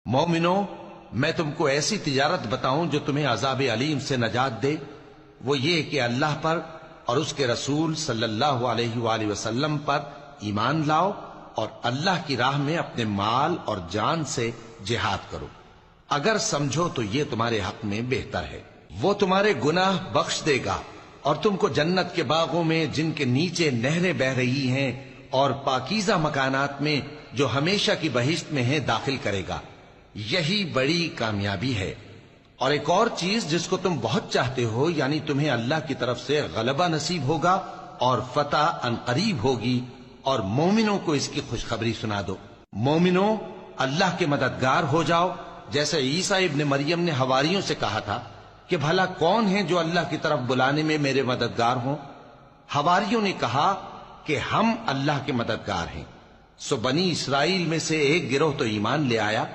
مومنو، میں تم کو ایسی تجارت بتاؤں جو تمہیں عذاب علیم سے نجات دے؟ وہ یہ کہ اللہ پر اور اس کے رسول صلی اللہ علیہ وآلہ وسلم پر ایمان لاؤ اور اللہ کی راہ میں اپنے مال اور جان سے جہاد کرو، اگر سمجھو تو یہ تمہارے حق میں بہتر ہے۔ وہ تمہارے گناہ بخش دے گا اور تم کو جنت کے باغوں میں جن کے نیچے نہریں بہ رہی ہیں اور پاکیزہ مکانات میں جو ہمیشہ کی بہشت میں ہیں داخل کرے گا۔ یہی بڑی کامیابی ہے۔ اور ایک اور چیز جس کو تم بہت چاہتے ہو، یعنی تمہیں اللہ کی طرف سے غلبہ نصیب ہوگا اور فتح عنقریب ہوگی، اور مومنوں کو اس کی خوشخبری سنا دو۔ مومنوں، اللہ کے مددگار ہو جاؤ، جیسے عیسیٰ ابن مریم نے حواریوں سے کہا تھا کہ بھلا کون ہے جو اللہ کی طرف بلانے میں میرے مددگار ہوں؟ حواریوں نے کہا کہ ہم اللہ کے مددگار ہیں۔ سو بنی اسرائیل میں سے ایک گروہ تو ایمان لے آیا،